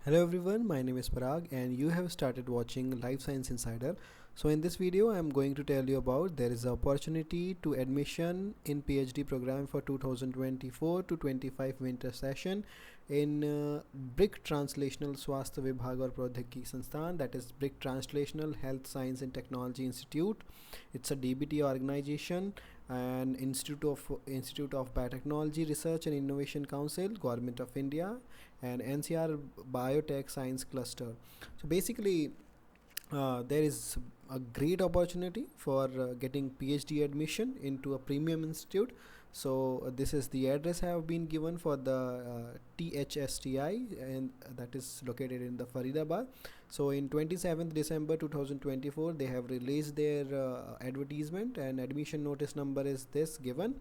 Hello everyone, my name is Parag and you have started watching Lifescience Insider. So in this video I am going to tell you about there is an opportunity to admission in PhD program for 2024 to 25 winter session in BRIC Translational Swasthya Vibhag or Prodhyogiki Sansthan, that is BRIC Translational Health Science and Technology Institute. It's a DBT organization and Institute of Biotechnology Research and Innovation Council, Government of India, and NCR Biotech Science Cluster. So basically, there is a great opportunity for getting PhD admission into a premium institute. So this is the address I have been given for the THSTI, and that is located in the Faridabad. So in 27th December 2024 they have released their advertisement, and admission notice number is this given.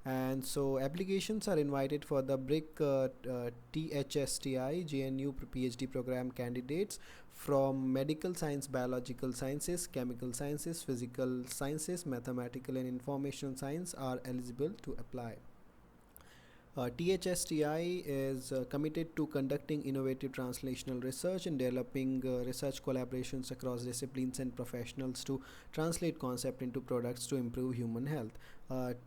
And so applications are invited for the BRIC THSTI JNU PhD program candidates from medical science, biological sciences, chemical sciences, physical sciences, mathematical and information science are eligible to apply. THSTI is committed to conducting innovative translational research and developing research collaborations across disciplines and professionals to translate concept into products to improve human health.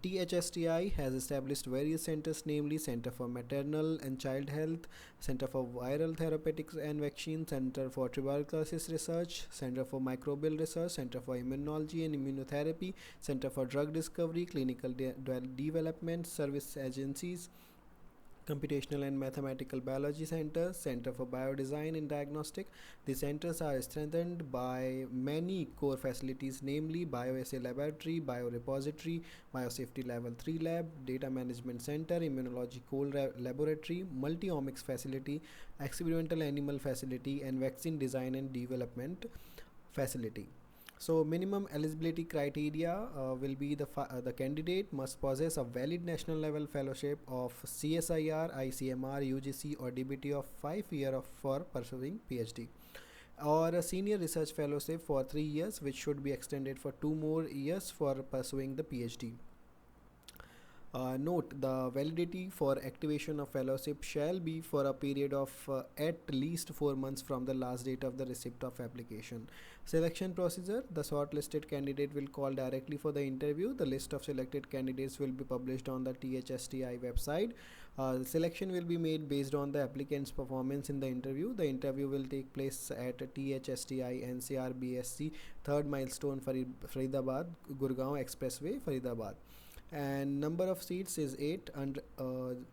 THSTI has established various centers, namely Center for Maternal and Child Health, Center for Viral Therapeutics and Vaccines, Center for Tuberculosis Research, Center for Microbial Research, Center for Immunology and Immunotherapy, Center for Drug Discovery, Clinical Development Service Agencies, Computational and Mathematical Biology Center, Center for Biodesign and Diagnostic. The centers are strengthened by many core facilities, namely Bioassay Laboratory, Biorepository, Biosafety Level 3 Lab, Data Management Center, Immunology Core Laboratory, Multi-OMICS Facility, Experimental Animal Facility, and Vaccine Design and Development Facility. So minimum eligibility criteria will be the candidate must possess a valid national level fellowship of CSIR, ICMR, UGC or DBT of 5 years for pursuing PhD, or a senior research fellowship for 3 years, which should be extended for 2 more years for pursuing the PhD. Note, the validity for activation of fellowship shall be for a period of at least 4 months from the last date of the receipt of application. Selection procedure: the shortlisted candidate will call directly for the interview. The list of selected candidates will be published on the THSTI website. Selection will be made based on the applicant's performance in the interview. The interview will take place at THSTI NCR BSc 3rd milestone Faridabad Gurgaon Expressway, Faridabad. And number of seats is 8, and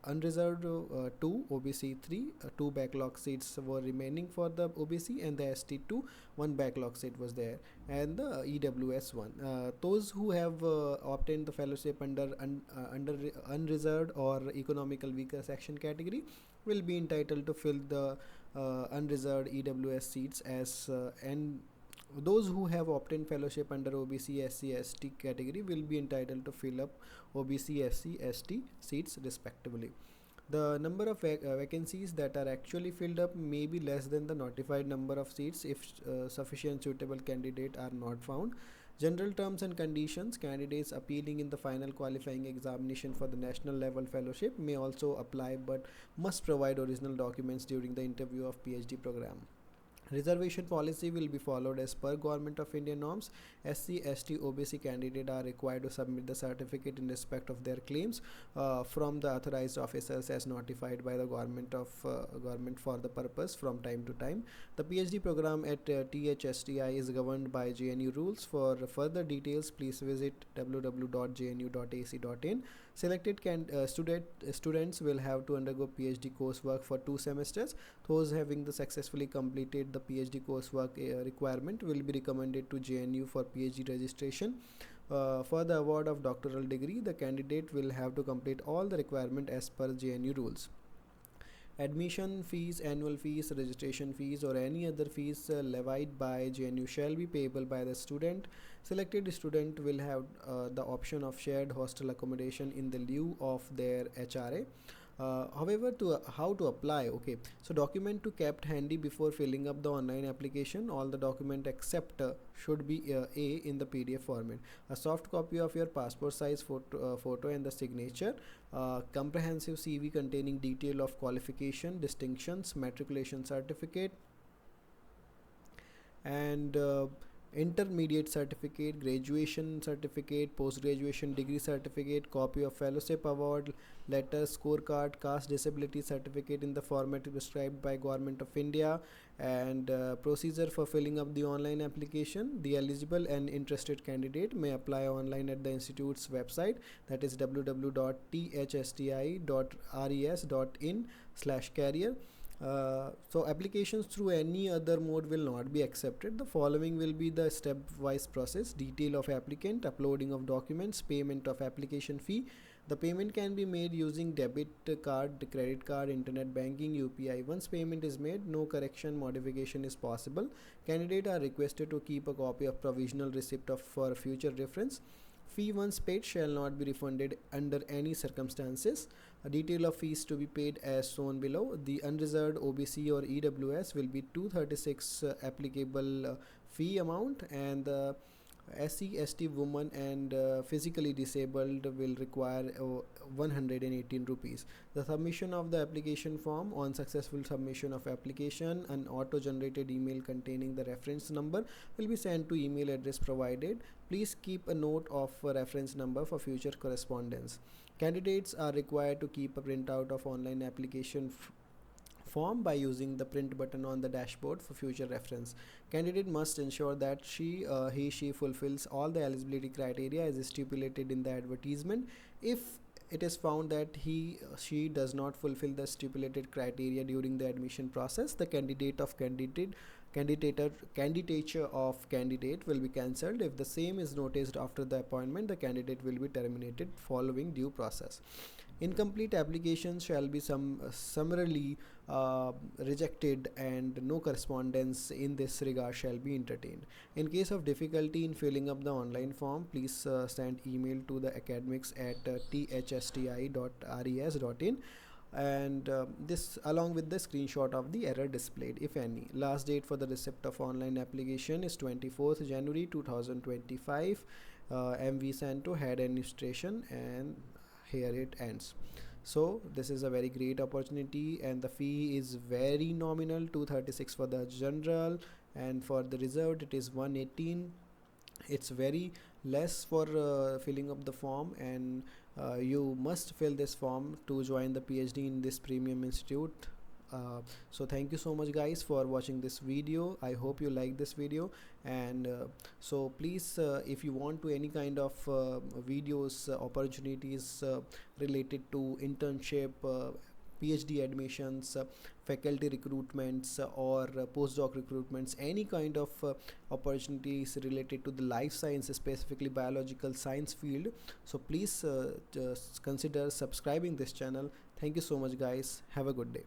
unreserved 2, OBC 3, 2 backlog seats were remaining for the OBC, and the ST 2, 1 backlog seat was there, and the EWS 1. Those who have obtained the fellowship under unreserved or economical weaker section category will be entitled to fill the unreserved EWS seats and those who have obtained fellowship under OBC SC ST category will be entitled to fill up OBC SC ST seats respectively. The number of vacancies that are actually filled up may be less than the notified number of seats if sufficient suitable candidate are not found. General terms and conditions: candidates appealing in the final qualifying examination for the national level fellowship may also apply but must provide original documents during the interview of PhD program. Reservation policy will be followed as per Government of India norms. SC, ST, OBC candidate are required to submit the certificate in respect of their claims from the authorized officers as notified by the government for the purpose from time to time. The PhD program at THSTI is governed by JNU rules. For further details, please visit www.jnu.ac.in. Selected students will have to undergo PhD coursework for 2 semesters. Those having successfully completed the PhD coursework requirement will be recommended to JNU for PhD registration. For the award of doctoral degree, the candidate will have to complete all the requirement as per JNU rules. Admission fees, annual fees, registration fees or any other fees levied by JNU shall be payable by the student. Selected student will have the option of shared hostel accommodation in the lieu of their HRA. However, how to apply? Okay, so document to kept handy before filling up the online application. All the document except should be A in the PDF format. A soft copy of your passport size photo and the signature. Comprehensive CV containing detail of qualification, distinctions, matriculation certificate, and intermediate certificate, graduation certificate, post-graduation degree certificate, copy of fellowship award letter, scorecard, caste disability certificate in the format prescribed by Government of India, and procedure for filling up the online application. The eligible and interested candidate may apply online at the institute's website, that is www.thsti.res.in/career. So applications through any other mode will not be accepted. The following will be the step-wise process: detail of applicant, uploading of documents, payment of application fee. The payment can be made using debit card, credit card, internet banking, UPI. Once payment is made, no correction, modification is possible. Candidates are requested to keep a copy of provisional receipt for future reference. Fee once paid shall not be refunded under any circumstances. A detail of fees to be paid as shown below. The unreserved OBC or EWS will be 236 applicable fee amount, and the SC/ST woman and physically disabled will require 118 rupees. The submission of the application form: on successful submission of application, an auto-generated email containing the reference number will be sent to email address provided. Please keep a note of a reference number for future correspondence. Candidates are required to keep a printout of online application form by using the print button on the dashboard for future reference. Candidate must ensure that she fulfills all the eligibility criteria as stipulated in the advertisement. If it is found that she does not fulfill the stipulated criteria during the admission process, the candidature of candidate will be cancelled. If the same is noticed after the appointment, the candidate will be terminated following due process. Incomplete applications shall be summarily rejected, and no correspondence in this regard shall be entertained. In case of difficulty in filling up the online form, please send email to the academics@thsti.res.in, and this along with the screenshot of the error displayed, if any. Last date for the receipt of online application is 24th January 2025. MV sent to head administration, and here it ends. So this is a very great opportunity, and the fee is very nominal: 236 for the general, and for the reserved it is 118. It's very less for filling up the form, and you must fill this form to join the PhD in this premium institute. So thank you so much guys for watching this video. I hope you like this video, and so please if you want to any kind of videos, opportunities related to internship, PhD admissions, faculty recruitments, or postdoc recruitments, any kind of opportunities related to the life science, specifically biological science field, so please just consider subscribing this channel. Thank you so much guys. Have a good day.